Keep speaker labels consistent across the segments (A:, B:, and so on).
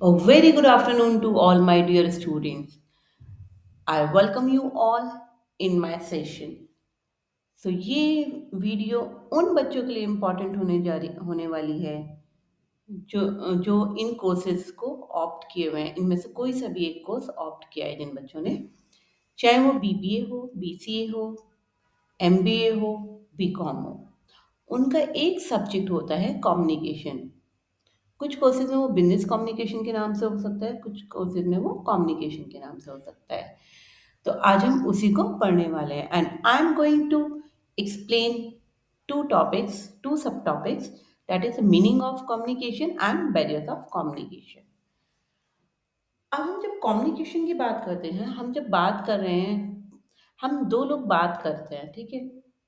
A: A very good afternoon to all my dear students. I welcome you all in my session. ये video उन बच्चों के लिए important होने वाली है जो इन कोर्सेज को ऑप्ट किए हुए हैं। इनमें से कोई सा भी एक कोर्स ऑप्ट किया है जिन बच्चों ने, चाहे वो बीबीए हो, बीसीए हो, एमबीए हो, बीकॉम हो। उनका एक सब्जेक्ट होता है कम्युनिकेशन। कुछ कोर्सेज में वो बिजनेस कम्युनिकेशन के नाम से हो सकता है, कुछ कोर्सेज में वो कम्युनिकेशन के नाम से हो सकता है। तो आज हम उसी को पढ़ने वाले हैं and I am going to explain two subtopics, that is meaning of communication and barriers of communication. अब हम जब कम्युनिकेशन की बात करते हैं, हम जब बात कर रहे हैं, हम दो लोग बात करते हैं, ठीक है।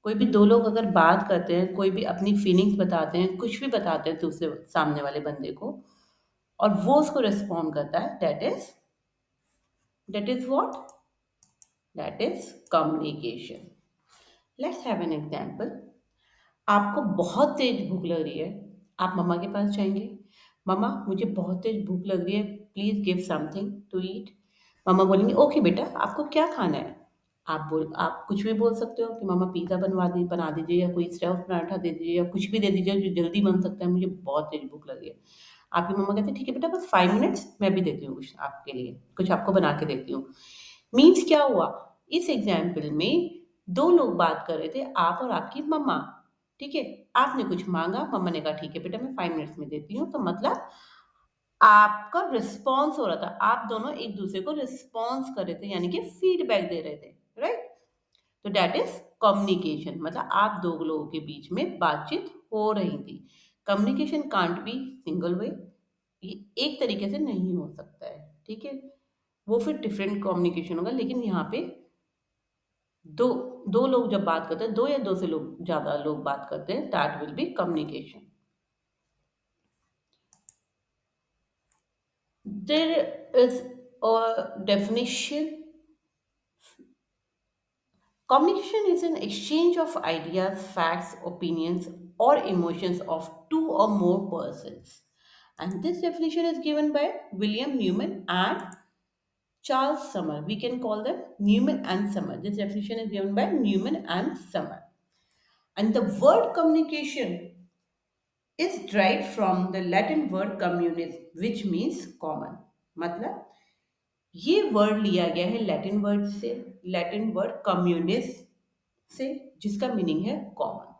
A: कोई भी दो लोग अगर बात करते हैं, कोई भी अपनी फीलिंग्स बताते हैं, कुछ भी बताते हैं दूसरे सामने वाले बंदे को, और वो उसको रिस्पॉन्ड करता है, that is what, that is communication. Let's have an example. आपको बहुत तेज भूख लग रही है, आप मम्मा के पास जाएंगे, मम्मा मुझे बहुत तेज भूख लग रही है, please give something to eat. मम्मा बोलेंगे ओके बेटा, आपको क्या खाना है। आप कुछ भी बोल सकते हो कि मम्मा पिज्ज़ा बना दीजिए, या कोई स्टफ पराठा दे दीजिए, या कुछ भी दे दीजिए जो जल्दी बन सकता है, मुझे बहुत तेज भूख लगी है। आपकी मम्मा कहते हैं ठीक है बेटा, बस 5 मिनट्स, मैं भी देती हूँ कुछ आपके लिए, कुछ आपको बना के देती हूँ। मीन्स क्या हुआ, इस एग्जाम्पल में दो लोग बात कर रहे थे, आप और आपकी मम्मा, ठीक है। आपने कुछ मांगा, मम्मा ने कहा ठीक है बेटा, मैं 5 मिनट्स में देती हूँ। तो मतलब आपका रिस्पॉन्स हो रहा था, आप दोनों एक दूसरे को रिस्पॉन्स कर रहे थे, यानी कि फीडबैक दे रहे थे, राइट। तो दैट इज कम्युनिकेशन, मतलब आप दो लोगों के बीच में बातचीत हो रही थी। Communication can't be single way, ये एक तरीके से नहीं हो सकता है, ठीक है। वो फिर डिफरेंट कम्युनिकेशन होगा, लेकिन यहाँ पे दो दो लोग जब बात करते हैं, दो या दो से लोग ज्यादा लोग बात करते हैं, that will be communication. There is a definition. Communication is an exchange of ideas, facts, opinions, or emotions of two or more persons. And this definition is given by William Newman and Charles Summer. We can call them Newman and Summer. This definition is given by Newman and Summer. And the word communication is derived from the Latin word communis, which means common. मतलब ये word लिया गया है Latin word communist से, जिसका meaning है common.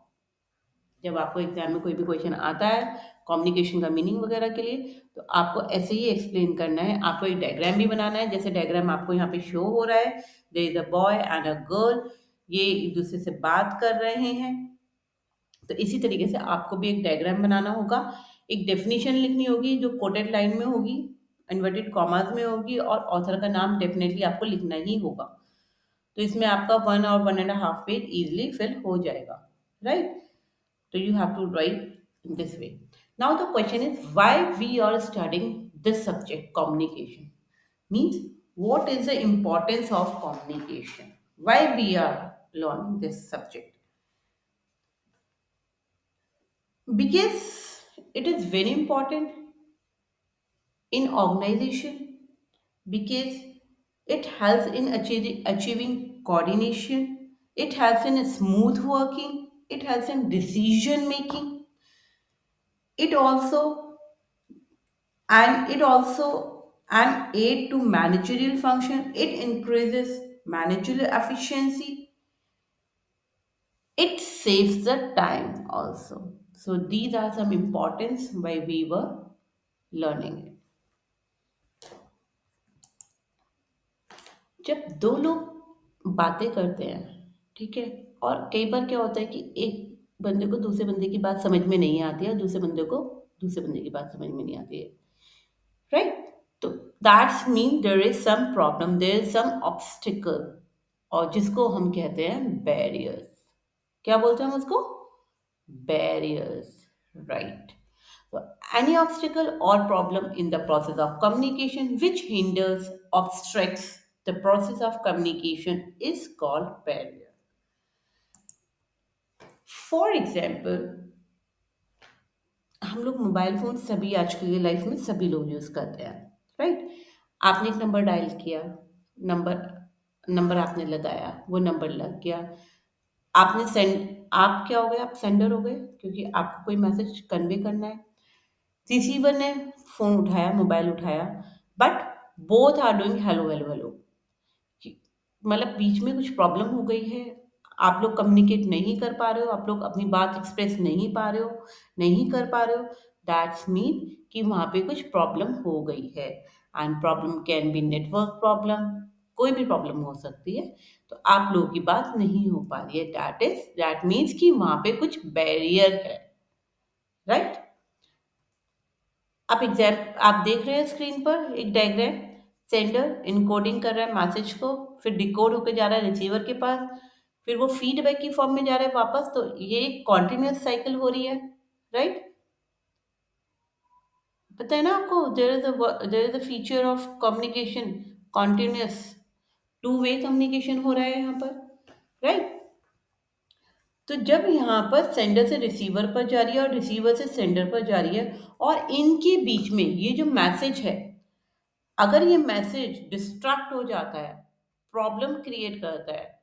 A: जब आपको एग्जाम में कोई भी क्वेश्चन आता है कम्युनिकेशन का मीनिंग वगैरह के लिए, तो आपको ऐसे ही एक्सप्लेन करना है। आपको एक डायग्राम भी बनाना है, जैसे डायग्राम आपको यहाँ पे शो हो रहा है, there is a boy and a girl, ये एक दूसरे से बात कर रहे हैं। तो इसी तरीके से आपको भी एक डायग्राम बनाना होगा, एक डेफिनेशन लिखनी होगी जो कोटेड लाइन में होगी, इन्वर्टेड कॉमास में होगी, और ऑथर का नाम डेफिनेटली आपको लिखना ही होगा। तो इसमें आपका 1 और 1.5 पेज इजिली फिल हो जाएगा, राइट। तो you have to write in this way. Now the question is why we are studying this subject communication, means what is the importance of communication, why we are learning this subject, because it is very important in organization, because it helps in achieving coordination, it helps in smooth working, it helps in decision making, it also it also an aid to managerial function, it increases managerial efficiency, it saves the time also. So these are some importance why we were learning it. जब दो लोग बातें करते हैं, ठीक है, और कई बार क्या होता है कि एक बंदे को दूसरे बंदे की बात समझ में नहीं आती है, और दूसरे बंदे को दूसरे बंदे की बात समझ में नहीं आती है, राइट। तो that's mean there is some problem, there is some obstacle, और जिसको हम कहते हैं बैरियर्स। क्या बोलते हैं हम उसको? Barriers, right. So, any obstacle or problem in the process of communication which hinders, obstructs the process of communication is called barrier. For example, हम लोग मोबाइल फ़ोन सभी आजकल की लाइफ में सभी लोग यूज़ करते हैं, राइट? आपने एक नंबर डायल किया, नंबर नंबर आपने लगाया, वो नंबर लग गया। आपने सेंड आप क्या हो गए? आप सेंडर हो गए क्योंकि आपको कोई मैसेज कन्वे करना है। रिसीवर ने फ़ोन उठाया, मोबाइल उठाया, but both are doing hello, hello, hello. कि मतलब बीच में कुछ प्रॉब्लम हो गई है, आप लोग कम्युनिकेट नहीं कर पा रहे हो, आप लोग अपनी बात एक्सप्रेस नहीं पा रहे हो, नहीं कर पा रहे हो, दैट्स मीन कि वहाँ पे कुछ प्रॉब्लम हो गई है। And problem can be network problem, कोई भी प्रॉब्लम हो सकती है। तो आप लोगों की बात नहीं हो पा रही है, दैट मीन्स कि वहाँ पे कुछ बैरियर है, राइट? आप देख रहे हैं स्क्रीन पर एक डायग्राम। सेंडर इनकोडिंग कर रहा है मैसेज को, फिर डिकोड होकर जा रहा है रिसीवर के पास, फिर वो फीडबैक की फॉर्म में जा रहा है वापस। तो ये एक कॉन्टिन्यूस साइकिल हो रही है, राइट? पता है ना आपको, there is a feature of communication, continuous, two way communication हो रहा है यहाँ पर, राइट? तो जब यहाँ पर सेंडर से रिसीवर पर जा रही है और रिसीवर से सेंडर पर जा रही है, और इनके बीच में ये जो मैसेज है, अगर ये मैसेज डिस्ट्रैक्ट हो जाता है, प्रॉब्लम क्रिएट करता है,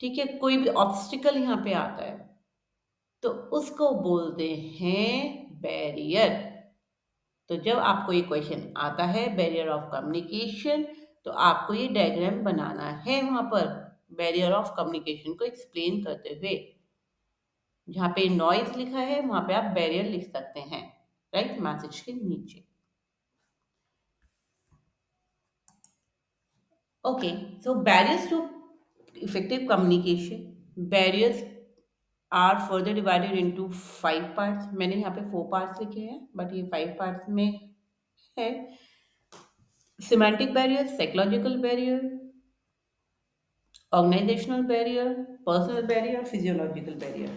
A: ठीक है, कोई भी ऑब्स्टिकल यहाँ पे आता है, तो उसको बोलते हैं बैरियर। तो जब आपको ये क्वेश्चन आता है बैरियर ऑफ कम्युनिकेशन, तो आपको ये डायग्राम बनाना है वहां पर, बैरियर ऑफ कम्युनिकेशन को एक्सप्लेन करते हुए। जहाँ पे नॉइज लिखा है वहां पे आप बैरियर लिख सकते हैं, राइट, मैसेज के नीचे। Okay, so barriers to effective communication. Barriers are further divided into 5 parts. मैंने यहाँ पे 4 parts लिखे हैं, बट ये 5 parts में है। Semantic barrier, psychological barrier, organizational barrier, personal barrier, physiological barrier.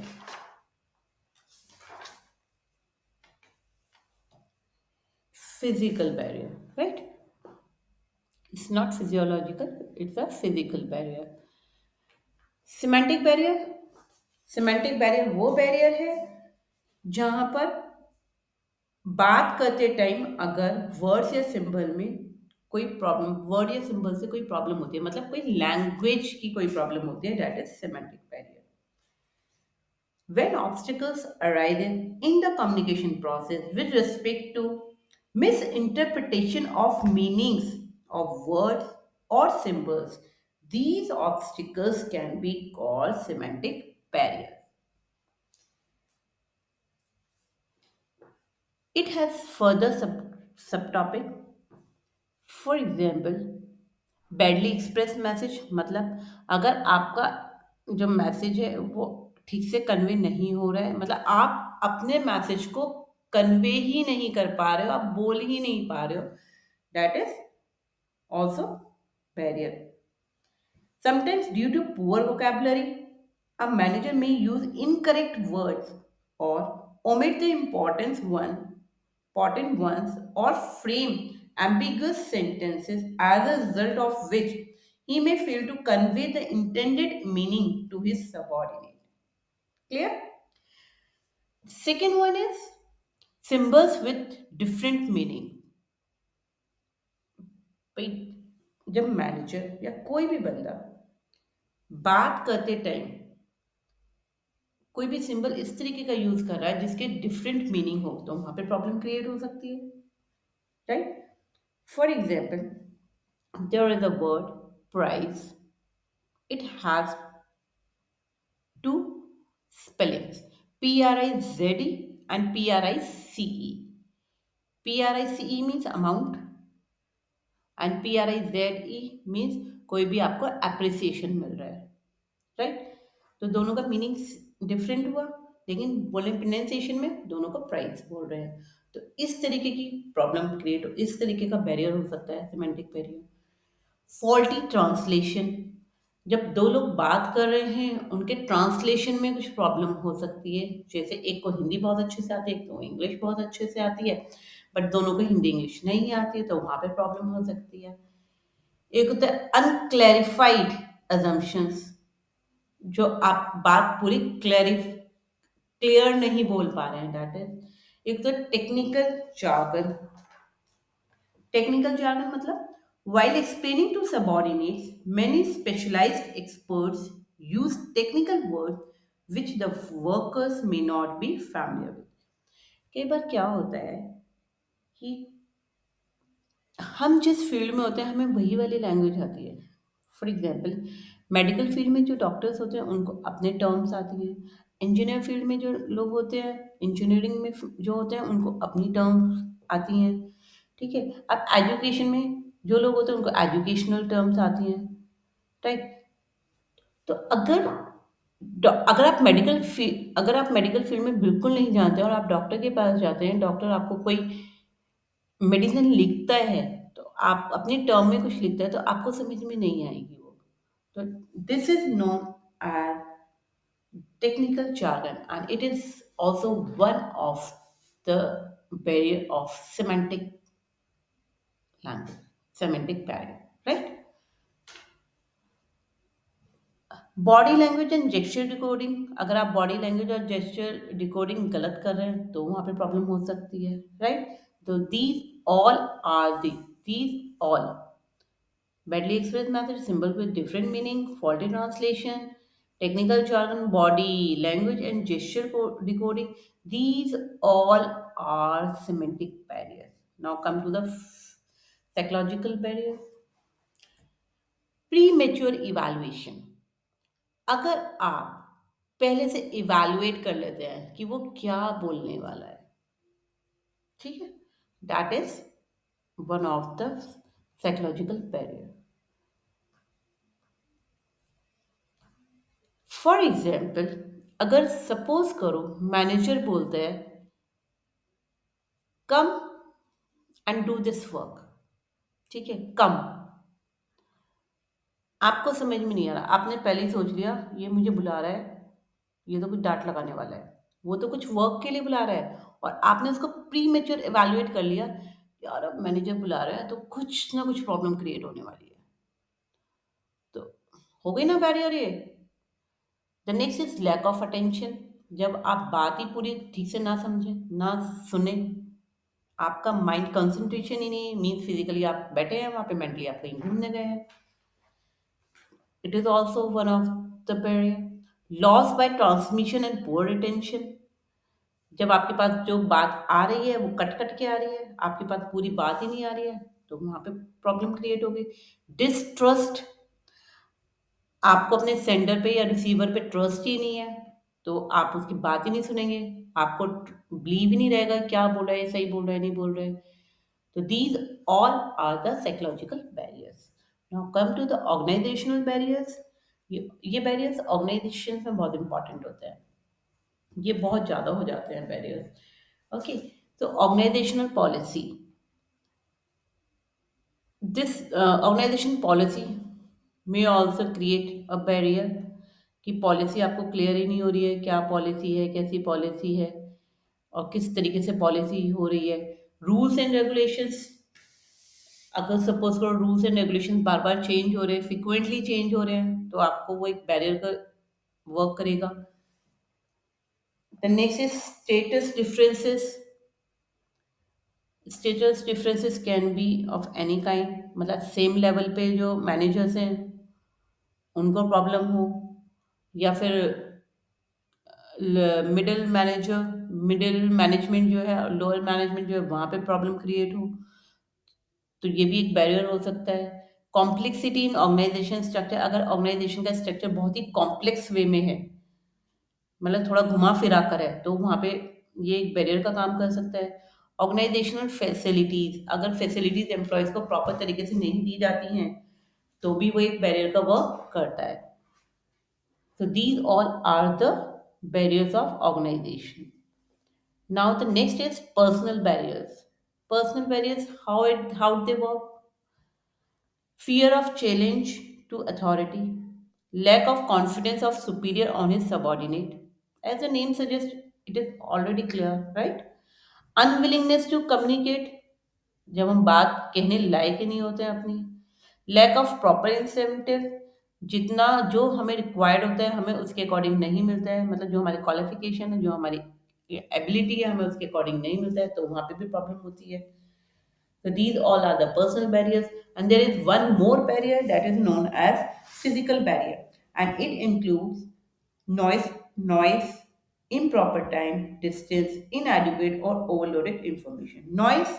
A: Physical barrier, right? It's not physiological, it's a physical barrier. Semantic barrier, semantic barrier वो barrier है जहाँ पर बात करते टाइम अगर वर्ड्स या सिंबल में कोई प्रॉब्लम, वर्ड या सिंबल से कोई प्रॉब्लम होती है, मतलब कोई लैंग्वेज की कोई प्रॉब्लम होती है, that is semantic barrier. When obstacles arise in the communication process with respect to misinterpretation of meanings of words or symbols, these obstacles can be called semantic barriers. It has further subtopic. For example, badly express message, मतलब अगर आपका जो message है वो ठीक से convey नहीं हो रहा है, मतलब आप अपने मैसेज को कन्वे ही नहीं कर पा रहे हो, आप बोल ही नहीं पा रहे हो, that is also barrier. Sometimes, due to poor vocabulary, a manager may use incorrect words or omit the important ones, or frame ambiguous sentences, as a result of which he may fail to convey the intended meaning to his subordinate. Clear? Second one is symbols with different meaning. भाई, जब manager या कोई भी बंदा बात करते time कोई भी सिंबल इस तरीके का यूज कर रहा है जिसके डिफरेंट मीनिंग हो, तो वहां पे प्रॉब्लम क्रिएट हो सकती है, right? For example, there is a word price, it has two spellings, Prize and Price. Price means amount and Prize means कोई भी आपको अप्रिसिएशन मिल रहा है, राइट? तो दोनों का मीनिंग डिफरेंट हुआ, लेकिन बोले प्रोनाउंसिएशन में दोनों को प्राइस बोल रहे हैं। तो इस तरीके की प्रॉब्लम क्रिएट हो, इस तरीके का बैरियर हो सकता है, सिमेंटिक बैरियर। फॉल्टी ट्रांसलेशन, जब दो लोग बात कर रहे हैं उनके ट्रांसलेशन में कुछ प्रॉब्लम हो सकती है, जैसे एक को हिंदी बहुत अच्छे से आती है, एक को इंग्लिश बहुत अच्छे से आती है, बट दोनों को हिंदी इंग्लिश नहीं आती है, तो वहां पे प्रॉब्लम हो सकती है। एक होता है अनक्लैरिफाइड अजम्पशंस, जो आप बात पूरी क्लियर नहीं बोल पा रहे हैं, दैट इज एक तो टेक्निकल jargon मतलब while explaining to subordinates, many specialized experts use technical words which the workers may not be familiar with. कई बार क्या होता है कि हम जिस फील्ड में होते हैं हमें वही वाली लैंग्वेज आती है। फॉर एग्जांपल मेडिकल फील्ड में जो डॉक्टर्स होते हैं उनको अपने टर्म्स आती हैं। इंजीनियर फील्ड में जो लोग होते हैं, इंजीनियरिंग में जो होते हैं उनको अपनी टर्म्स आती हैं। ठीक है। अब एजुकेशन में जो लोग होते हैं उनको एजुकेशनल टर्म्स आती हैं। राइट। तो अगर आप मेडिकल फील्ड में बिल्कुल नहीं जानते और आप डॉक्टर के पास जाते हैं, डॉक्टर आपको कोई मेडिसिन लिखता है, तो आप अपने टर्म में कुछ लिखता है तो आपको समझ में नहीं आएगी वो। तो this is known as technical jargon, and it is also one of the barrier of language, semantic barrier, right? Body language and gesture decoding, अगर आप बॉडी लैंग्वेज और जेस्चर डिकोडिंग गलत कर रहे हैं तो वहां पे प्रॉब्लम हो सकती है। राइट। तो these all badly expressed message, symbol with different meaning, faulty translation, technical jargon, body language, and gesture decoding. These all are semantic barriers. Now come to the psychological barriers. Premature evaluation. अगर आप पहले से evaluate कर लेते हैं कि वो क्या बोलने वाला है, ठीक है, that is one of the psychological barrier. For example, अगर सपोज करो मैनेजर बोलते हैं come and do this work, ठीक है, कम, आपको समझ में नहीं आ रहा, आपने पहले ही सोच लिया ये मुझे बुला रहा है, ये तो कुछ डांट लगाने वाला है, वो तो कुछ वर्क के लिए बुला रहा है, और आपने उसको प्री मेच्योर एवेल्युएट कर लिया, यार अब मैनेजर बुला रहा है तो कुछ ना कुछ प्रॉब्लम क्रिएट होने वाली है। तो हो गई ना बैरियर ये। The next is lack of attention. जब आप बात ही पूरी ठीक से ना समझें, ना सुने, आपका माइंड कंसंट्रेशन ही नहीं, मीन्स फिजिकली आप बैठे हैं वहां पे, मेंटली आप कहीं घूमने गए हैं। It is also one of the barrier. Loss by transmission and poor retention. जब आपके पास जो बात आ रही है वो कट कट के आ रही है, आपके पास पूरी बात ही नहीं आ रही है, तो वहां पे प्रॉब्लम क्रिएट होगी। डिसट्रस्ट, आपको अपने सेंडर पे या रिसीवर पे ट्रस्ट ही नहीं है, तो आप उसकी बात ही नहीं सुनेंगे, आपको बिलीव ही नहीं रहेगा क्या बोल रहा है, सही बोल रहा है नहीं बोल रहा है। तो these all are the psychological barriers. Now come to the organisational barriers. ये बैरियर्स ऑर्गेनाइजेशन में बहुत इंपॉर्टेंट होते हैं, ये बहुत ज़्यादा हो जाते हैं बैरियर्स। ओके। तो organizational policy, this organization policy may also create a barrier, कि पॉलिसी आपको क्लियर ही नहीं हो रही है, क्या पॉलिसी है, कैसी पॉलिसी है, और किस तरीके से पॉलिसी हो रही है। रूल्स एंड रेगुलेशंस, अगर सपोज करो rules and regulation bar bar change हो रहे हैं, फ्रिक्वेंटली चेंज हो रहे हैं, तो आपको वो एक बैरियर का वर्क करेगा। The next is status differences. Status differences can be of any kind, मतलब सेम लेवल पे जो मैनेजर्स हैं उनको प्रॉब्लम हो, या फिर मिडिल मैनेजमेंट जो है, लोअर मैनेजमेंट जो है वहाँ पे प्रॉब्लम क्रिएट हो, तो ये भी एक बैरियर हो सकता है। कॉम्प्लेक्सिटी इन ऑर्गेनाइजेशन स्ट्रक्चर, अगर ऑर्गेनाइजेशन का स्ट्रक्चर बहुत ही कॉम्प्लेक्स वे में है, मतलब थोड़ा घुमा फिरा कर है, तो वहाँ पे ये एक बैरियर का काम कर सकता है। ऑर्गेनाइजेशनल फैसिलिटीज, अगर फैसिलिटीज एम्प्लॉयज को प्रॉपर तरीके से नहीं दी जाती हैं तो भी वो एक बैरियर का वर्क करता है। So these all are the barriers of organization. Now the next is personal barriers. Personal barriers, how they work? Fear of challenge to authority, lack of confidence of superior on his subordinate. As the name suggests, it is already clear, right? Unwillingness to communicate, जब हम बात कहने लायक ही नहीं होते हैं अपनी। Lack of proper incentive, जितना जो हमें रिक्वायर्ड होता है हमें उसके अकॉर्डिंग नहीं मिलता है, मतलब जो हमारे क्वालिफिकेशन है, जो हमारी एबिलिटी है हमें उसके अकॉर्डिंग नहीं मिलता है, तो वहाँ पे भी प्रॉब्लम होती है. So these all are the personal barriers, and there is one more barrier that is known as physical barrier, and it includes noise, improper time, distance, inadequate or overloaded information. Noise,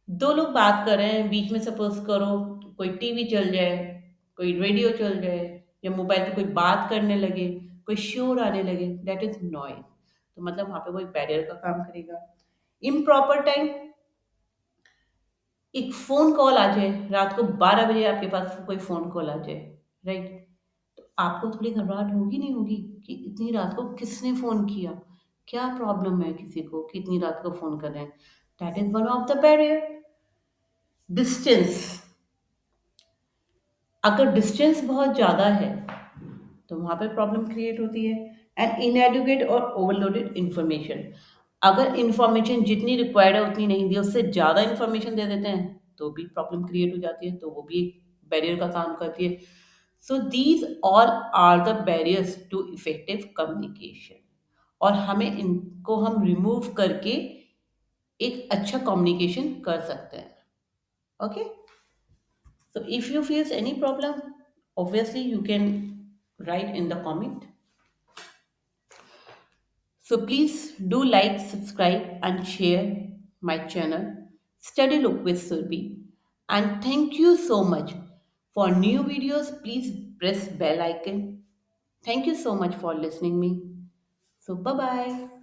A: दो लोग बात कर रहे हैं बीच में, suppose करो कोई TV चल जाए, कोई रेडियो चल जाए, या मोबाइल पे कोई बात करने लगे, कोई शोर आने लगे, दैट इज नॉइज. तो मतलब वहां पे वो एक बैरियर का काम करेगा. इम्प्रॉपर टाइम, एक फ़ोन कॉल आ जाए, रात को 12 बजे आपके पास कोई फ़ोन कॉल आ जाए, राइट? तो आपको थोड़ी घबराहट होगी नहीं होगी कि इतनी रात को किसने फ़ोन किया? क्या प्रॉब्लम है किसी को कि इतनी रात को फ़ोन कर रहे हैं? That is one of the barrier. Distance, अगर डिस्टेंस बहुत ज़्यादा है, तो वहाँ पे प्रॉब्लम क्रिएट होती है. एंड इनएडुकेट और ओवरलोडेड इन्फॉर्मेशन, अगर इन्फॉर्मेशन जितनी रिक्वायर्ड है उतनी नहीं दी, उससे ज़्यादा इन्फॉर्मेशन दे देते हैं, तो भी प्रॉब्लम क्रिएट हो जाती है, तो वो भी एक बैरियर का काम करती है. So these all are the barriers to effective communication, और हमें इनको हम रिमूव करके एक अच्छा कम्युनिकेशन कर सकते हैं. Okay, so if you face any problem, obviously you can write in the comment. So please do like, subscribe, and share my channel, Study Look with Surbi. And thank you so much. For new videos, please press bell icon. Thank you so much for listening me. So bye bye.